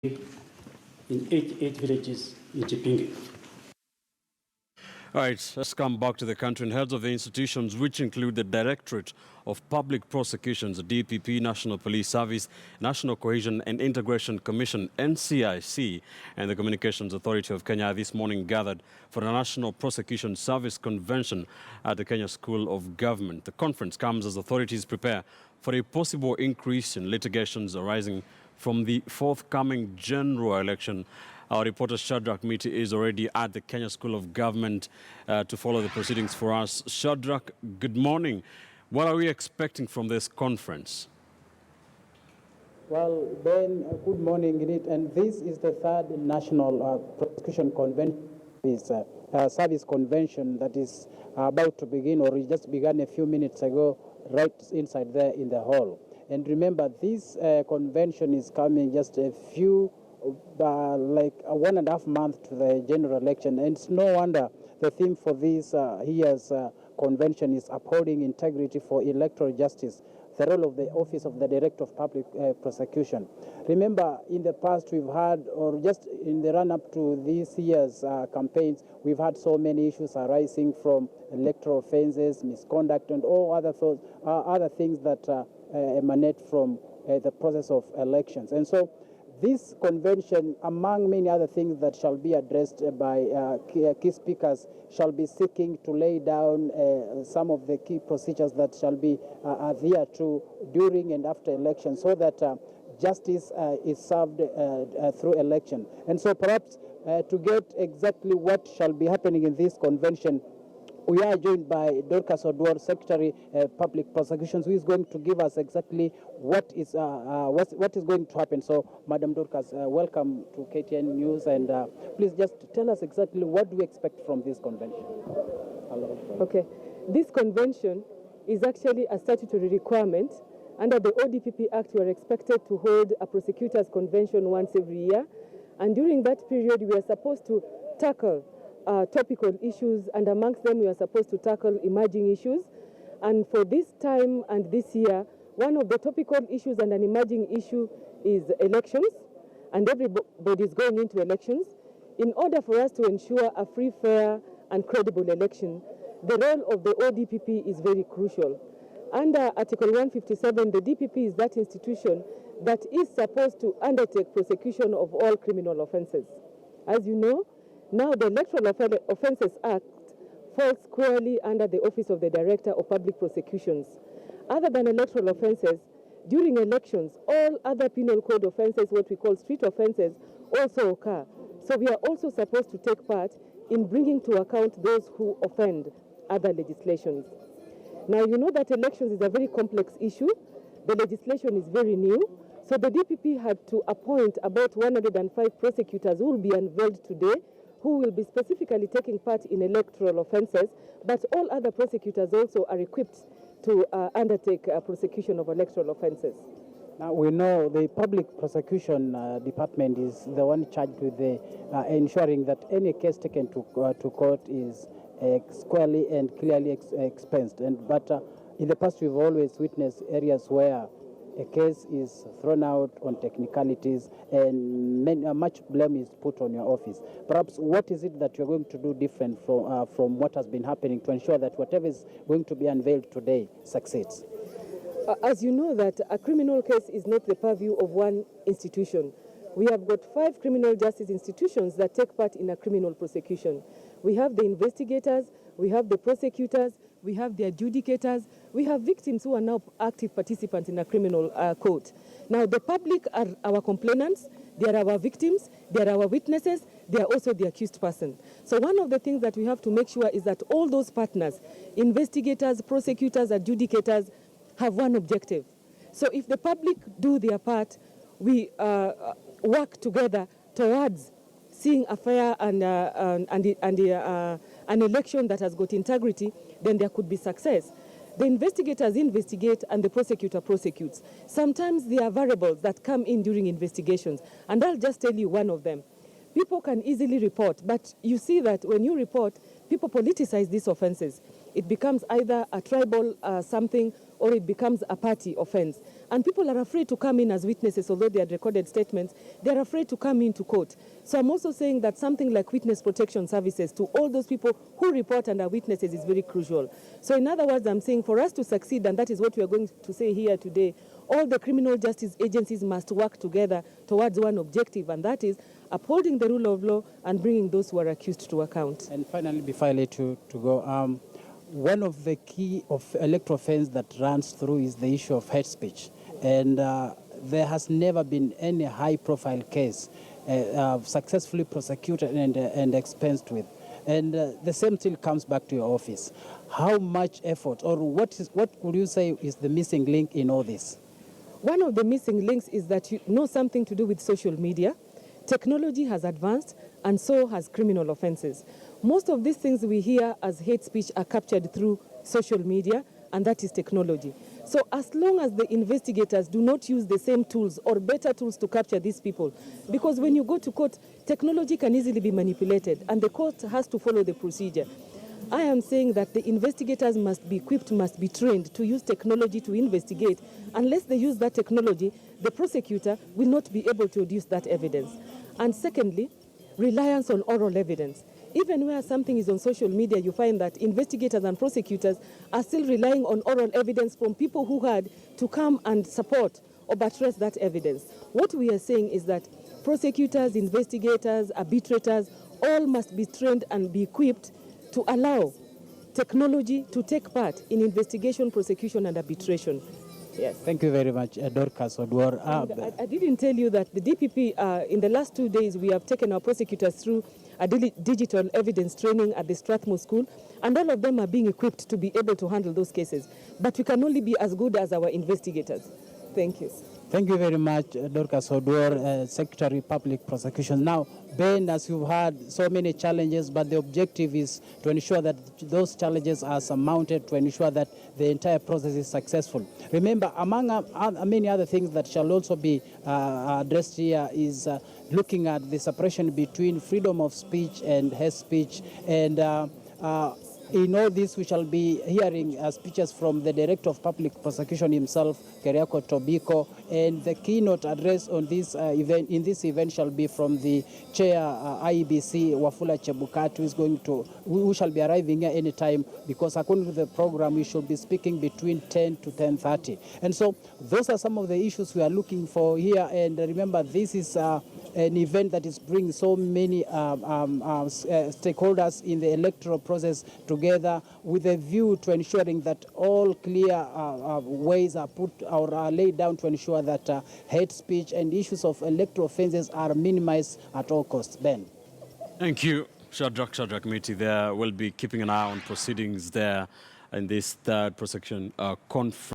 in eight villages in Chipinge. All right, let's come back to the country. And heads of the institutions, which include the Directorate of Public Prosecutions, the DPP, National Police Service, National Cohesion and Integration Commission, NCIC, and the Communications Authority of Kenya, this morning gathered for a National Prosecution Service Convention at the Kenya School of Government. The conference comes as authorities prepare for a possible increase in litigations arising from the forthcoming general election. Our reporter Shadrach Miti is already at the Kenya School of Government to follow the proceedings for us. Shadrach, good morning. What are we expecting from this conference? Well, Ben, good morning indeed. And this is the third National Prosecution Convention, Service Convention that is about to begin, or it just began a few minutes ago, right inside there in the hall. And remember, this convention is coming just a few like 1.5 months to the general election, and it's no wonder the theme for this year's convention is upholding integrity for electoral justice, the role of the Office of the Director of Public Prosecution. Remember, in the past we've had, or just in the run-up to this year's campaigns, we've had so many issues arising from electoral offences, misconduct, and all other things that emanate from the process of elections. And so this convention, among many other things that shall be addressed by key speakers, shall be seeking to lay down some of the key procedures that shall be adhered to during and after election, so that justice is served through election. And so perhaps to get exactly what shall be happening in this convention, we are joined by Dorcas Odwor, Secretary Public Prosecutions, who is going to give us exactly what is going to happen. So, Madam Dorcas, welcome to KTN News, and please just tell us exactly what do we expect from this convention. Okay, this convention is actually a statutory requirement. Under the ODPP Act, we are expected to hold a prosecutors' convention once every year, and during that period, we are supposed to tackle topical issues, and amongst them we are supposed to tackle emerging issues. And for this time and this year, one of the topical issues and an emerging issue is elections, and everybody is going into elections. In order for us to ensure a free, fair and credible election, the role of the ODPP is very crucial. Under Article 157, the DPP is that institution that is supposed to undertake prosecution of all criminal offences. As you know, now, the Electoral Offences Act falls squarely under the Office of the Director of Public Prosecutions. Other than electoral offences, during elections, all other penal code offences, what we call street offences, also occur. So we are also supposed to take part in bringing to account those who offend other legislations. Now, you know that elections is a very complex issue. The legislation is very new. So the DPP had to appoint about 105 prosecutors who will be unveiled today, who will be specifically taking part in electoral offences, but all other prosecutors also are equipped to undertake prosecution of electoral offences. Now, we know the public prosecution department is the one charged with ensuring that any case taken to court is squarely and clearly expensed. But in the past, we've always witnessed areas where a case is thrown out on technicalities and much blame is put on your office. Perhaps what is it that you're going to do different from what has been happening to ensure that whatever is going to be unveiled today succeeds? As you know, that a criminal case is not the purview of one institution. We have got 5 criminal justice institutions that take part in a criminal prosecution. We have the investigators, we have the prosecutors, we have the adjudicators, we have victims who are now active participants in a criminal court. Now, the public are our complainants, they are our victims, they are our witnesses, they are also the accused person. So one of the things that we have to make sure is that all those partners, investigators, prosecutors, adjudicators, have one objective. So if the public do their part, we work together towards seeing a fair and an election that has got integrity, then there could be success. The investigators investigate and the prosecutor prosecutes. Sometimes there are variables that come in during investigations, and I'll just tell you one of them. People can easily report, but you see that when you report, people politicize these offenses. It becomes either a tribal something, or it becomes a party offense. And people are afraid to come in as witnesses, although they had recorded statements. They're afraid to come into court. So I'm also saying that something like witness protection services to all those people who report and are witnesses is very crucial. So in other words, I'm saying for us to succeed, and that is what we are going to say here today, all the criminal justice agencies must work together towards one objective, and that is upholding the rule of law and bringing those who are accused to account. And finally, before I let you to go, one of the key of electoral offense that runs through is the issue of hate speech. And there has never been any high-profile case successfully prosecuted and expensed with. And the same still comes back to your office. How much effort, or what would you say is the missing link in all this? One of the missing links is that you know something to do with social media. Technology has advanced, and so has criminal offenses. Most of these things we hear as hate speech are captured through social media, and that is technology. So as long as the investigators do not use the same tools or better tools to capture these people, because when you go to court, technology can easily be manipulated, and the court has to follow the procedure. I am saying that the investigators must be equipped, must be trained to use technology to investigate. Unless they use that technology, the prosecutor will not be able to produce that evidence. And secondly, reliance on oral evidence. Even where something is on social media, you find that investigators and prosecutors are still relying on oral evidence from people who had to come and support or buttress that evidence. What we are saying is that prosecutors, investigators, arbitrators, all must be trained and be equipped to allow technology to take part in investigation, prosecution, and arbitration. Yes. Thank you very much, Dorcas Odwor. I didn't tell you that the DPP, in the last 2 days, we have taken our prosecutors through a digital evidence training at the Strathmore School, and all of them are being equipped to be able to handle those cases. But we can only be as good as our investigators. Thank you. Thank you very much, Dorcas Odwor, Secretary Public Prosecution. Now, Ben, as you've had so many challenges, but the objective is to ensure that those challenges are surmounted, to ensure that the entire process is successful. Remember, among many other things that shall also be addressed here is looking at the separation between freedom of speech and hate speech. And in all this, we shall be hearing speeches from the Director of Public Prosecution himself, Keriako Tobiko, and the keynote address on this event shall be from the Chair IEBC, Wafula Chebukati, who shall be arriving here anytime, because according to the program, we should be speaking between 10 to 10:30. And so those are some of the issues we are looking for here. And remember, this is an event that is bringing so many stakeholders in the electoral process together with a view to ensuring that all clear ways are put or are laid down to ensure that hate speech and issues of electoral offenses are minimized at all costs. Ben. Thank you, Shadrach Miti there. We'll be keeping an eye on proceedings there in this third prosecution conference.